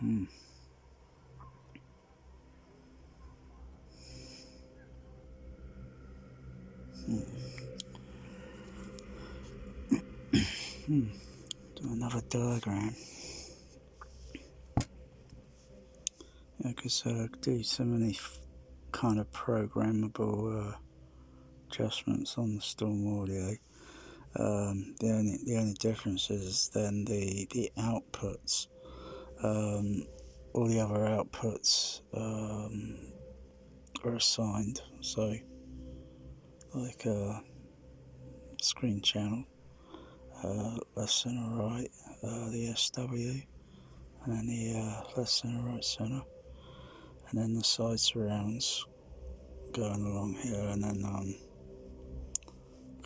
Hmm. Hmm. Do another diagram. Yeah, because I do so many kind of programmable adjustments on the Storm Audio. The only difference is then the outputs. All the other outputs are assigned. So like screen channel, left center right, the SW, and then the left center right center, and then the side surrounds going along here, and then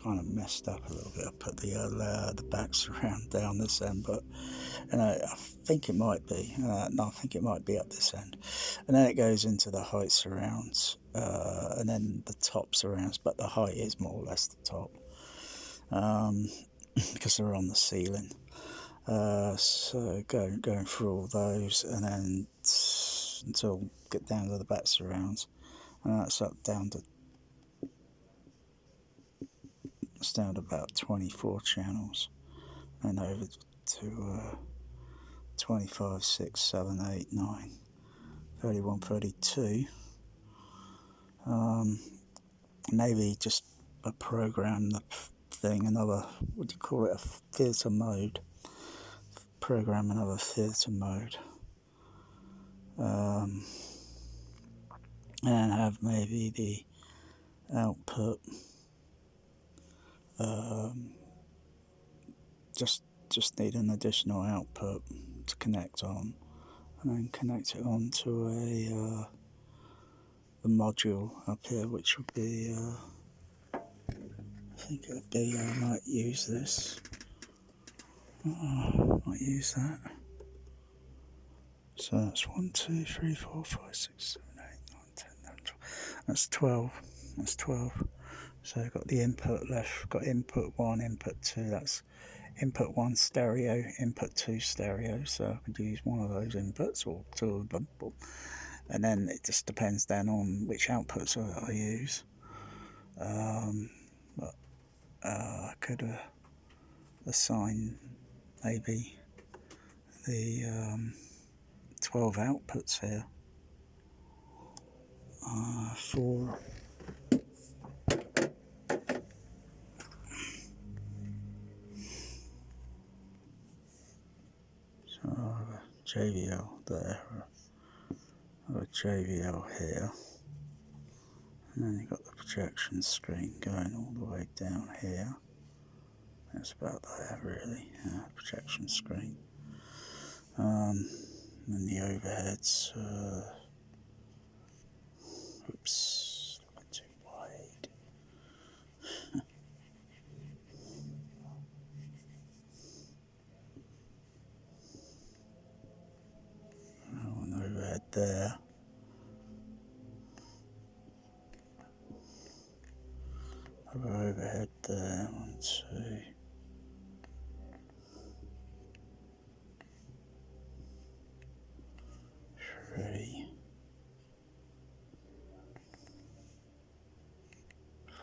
kind of messed up a little bit. I put the back surround down this end, but I think it might be. No, I think it might be up this end, and then it goes into the height surrounds, and then the top surrounds, but the height is more or less the top, because they're on the ceiling. So going through all those, and then until get down to the back surrounds, and that's up down to about 24 channels, and over to 25, 6, 7, 8, 9, 31, 32. Maybe just a program the thing, another, what do you call it, a theatre mode. Program another theatre mode. And have maybe the output just need an additional output to connect on, and then connect it on to a module up here, which would be I think it would be, I might use this. Might use that. So that's 1, 2, 3, 4, 5, 6, 7, 8, 9, 10, 11, 12. That's 12. That's 12. So I've got the input left, got input 1, input 2. That's input 1 stereo, input 2 stereo. So I could use one of those inputs or two of them. And then it just depends then on which outputs I use. But I could assign maybe the 12 outputs here for so I have a JVL there, I have a JVL here, and then you've got the projection screen going all the way down here. That's about there really, projection screen. And the overheads, oops, looking too wide. An overhead there. Overhead there, 1, 2. 3,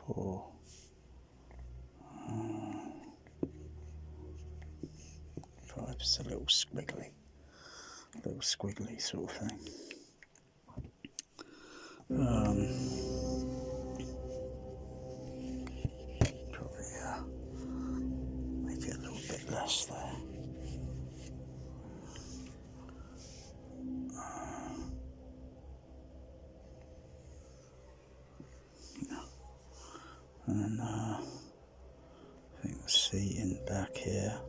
4, 5. It's a little squiggly sort of thing. Probably make it a little bit less there. And I think the seating back here.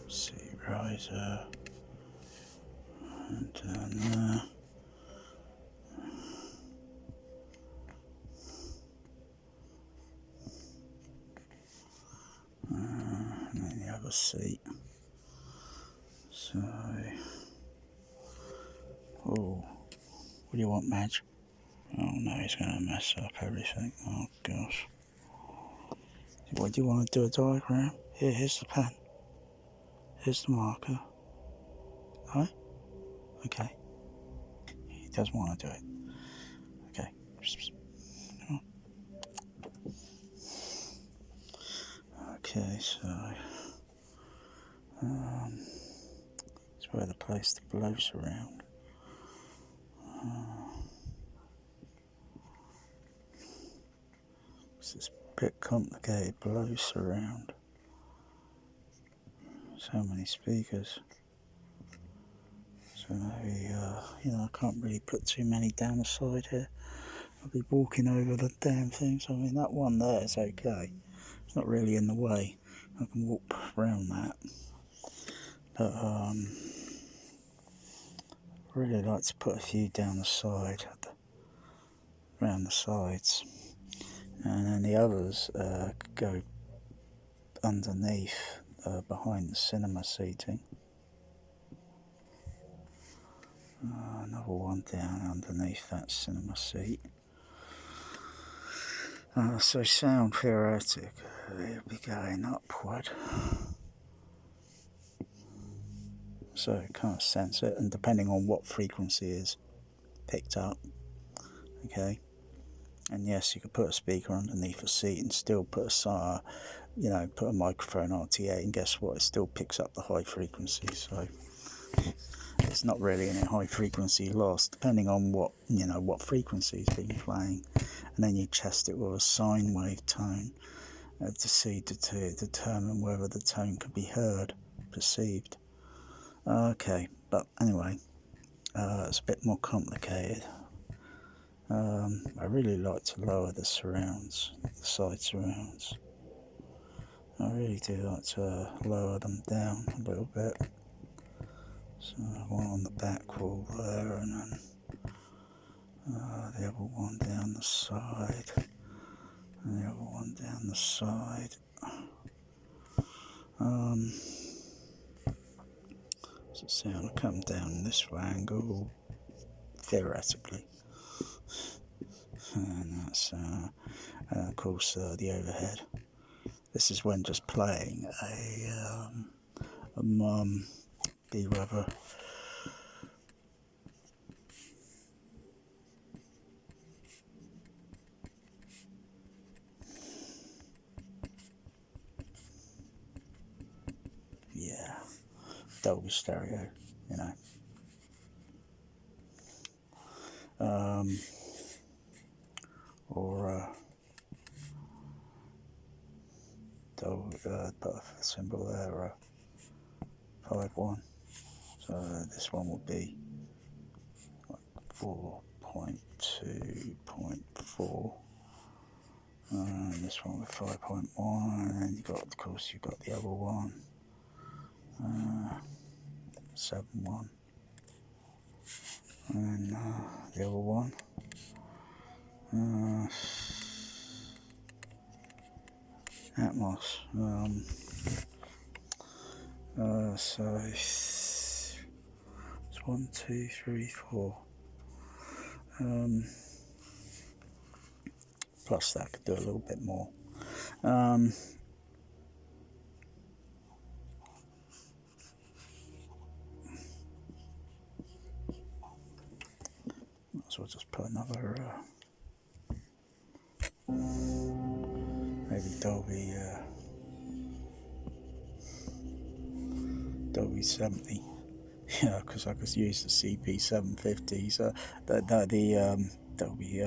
Seat riser. And down there. And then the other seat. So, oh, what do you want, Madge? Oh no, he's going to mess up everything. Oh gosh. What do you want to do, a diagram? Here, here's the pen. Here's the marker. Alright? Okay. He doesn't want to do it. Okay. Okay, so it's where the place the blows around. It's a bit complicated, blows around. So many speakers. So maybe, I can't really put too many down the side here. I'll be walking over the damn things. I mean, that one there is okay. It's not really in the way. I can walk around that. But, I really like to put a few down the side, around the sides. And then the others go underneath, behind the cinema seating. Another one down underneath that cinema seat. So sound theoretic, it'll be going upward. So you can't sense it, and depending on what frequency is picked up, okay. And yes, you could put a speaker underneath a seat and still put a microphone RTA, and guess what? It still picks up the high frequency. So it's not really any high frequency loss, depending on what frequency is being playing, and then you test it with a sine wave tone to determine whether the tone can be heard, perceived. Okay, but anyway, it's a bit more complicated. I really like to lower the surrounds, the side surrounds. I really do like to lower them down a little bit. So one on the back wall there, and then the other one down the side, and the other one down the side. So sound will come down this angle, theoretically. And that's, of course, the overhead. This is when just playing be whether dolby stereo, or dolby, put a symbol there, 5.1. So this one will be like 4.2.4, and this one with 5.1, and you've got the other one, 7.1, and the other one, Atmos. So it's 1, 2, 3, 4. Plus that could do a little bit more. Might as well just put another maybe Dolby 70. Yeah, because I could use the CP750. So the Dolby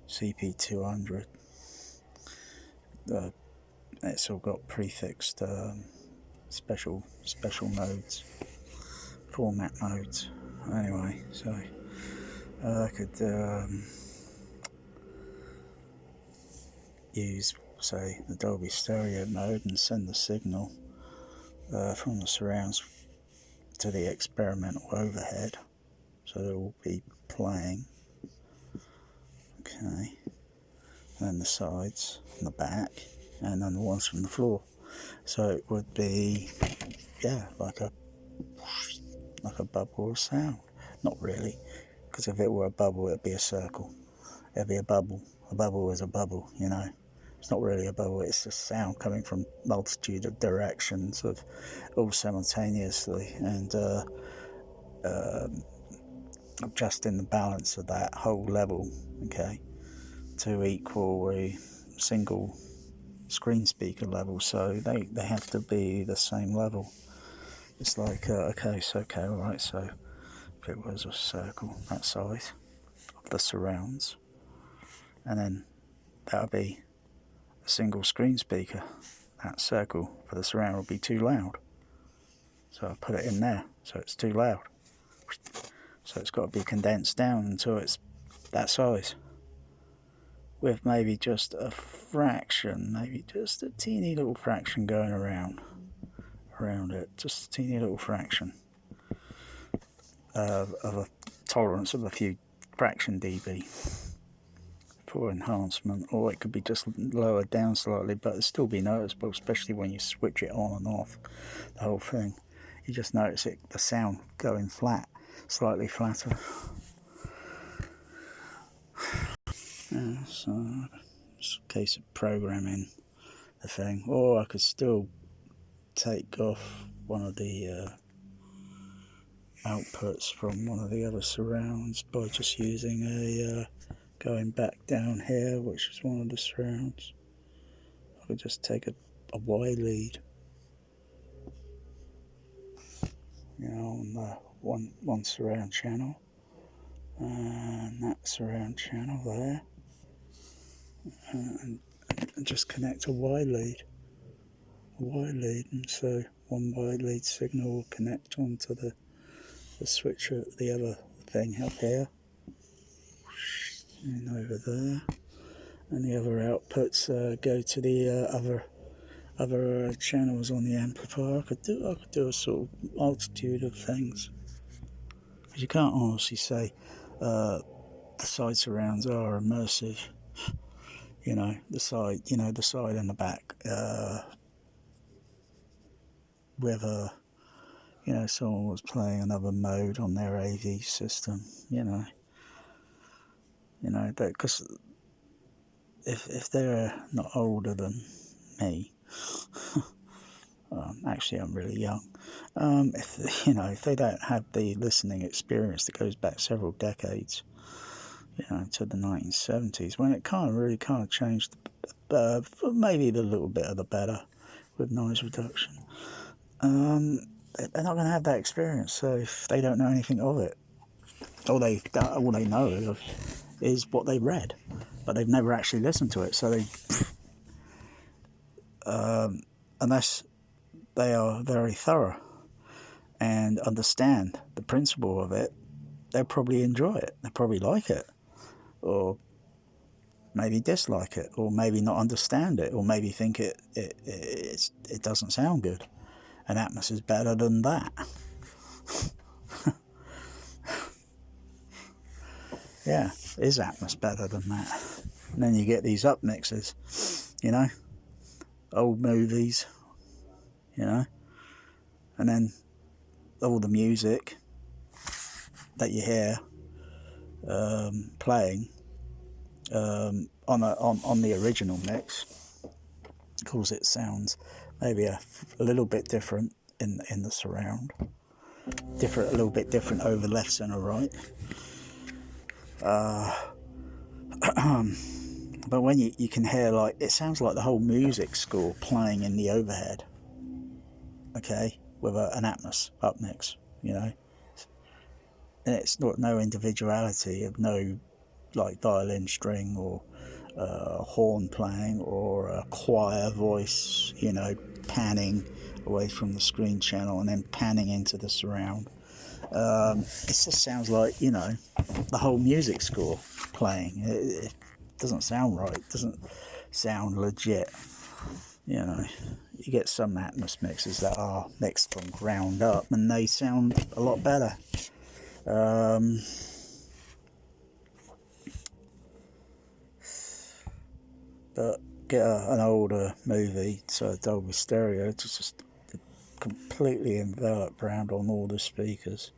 CP200. It's all got prefixed special modes, format modes. Anyway, so I could use, say, the Dolby stereo mode and send the signal from the surrounds to the experimental overhead, so it will be playing. Okay, and then the sides and the back, and then the ones from the floor. So it would be, like a bubble or sound. Not really, because if it were a bubble, it'd be a circle. It'd be a bubble. A bubble is a bubble, It's not really a bubble, it's just sound coming from multitude of directions of all simultaneously, and adjusting the balance of that whole level, okay, to equal a single screen speaker level, so they have to be the same level. It's like, okay, alright, so if it was a circle that size of the surrounds, and then that would be a single screen speaker, that circle for the surround would be too loud. So I put it in there, so it's too loud. So it's got to be condensed down until it's that size, with maybe just a fraction, maybe just a teeny little fraction going around it, just a teeny little fraction of a tolerance of a few fraction dB for enhancement, or it could be just lowered down slightly, but it'll still be noticeable, especially when you switch it on and off the whole thing. You just notice it, the sound going flat, slightly flatter. So it's a case of programming the thing, or I could still take off one of the outputs from one of the other surrounds by just using a going back down here, which is one of the surrounds. I could just take a Y lead, on the one surround channel, and that surround channel there, and just connect a Y lead, and so one Y lead signal will connect onto the switcher, the other thing up here, and over there, and the other outputs go to the other channels on the amplifier. I could do a sort of multitude of things. You can't honestly say the side surrounds are immersive. The side and the back, whether someone was playing another mode on their AV system, because if they're not older than me, actually I'm really young. If they don't have the listening experience that goes back several decades, to the 1970s, when it really changed, for maybe the little bit of the better with noise reduction. They're not going to have that experience. So if they don't know anything of it, all they know is what they read, but they've never actually listened to it. So they, unless they are very thorough and understand the principle of it, they'll probably enjoy it. They'll probably like it, or maybe dislike it, or maybe not understand it, or maybe think it doesn't sound good. And Atmos is better than that. Yeah, is Atmos better than that? And then you get these up mixes, old movies, and then all the music that you hear playing on the original mix, because it sounds maybe a little bit different in the surround, a little bit different over left, center, right. But when you can hear, like, it sounds like the whole music score playing in the overhead, okay, with an Atmos up mix, and it's not no individuality of no, like, violin string or horn playing or a choir voice, panning away from the screen channel and then panning into the surround. It just sounds like, the whole music score playing. It doesn't sound right. It doesn't sound legit. You get some Atmos mixes that are mixed from ground up and they sound a lot better. But get an older movie, so a dolby stereo, to just completely envelop around on all the speakers.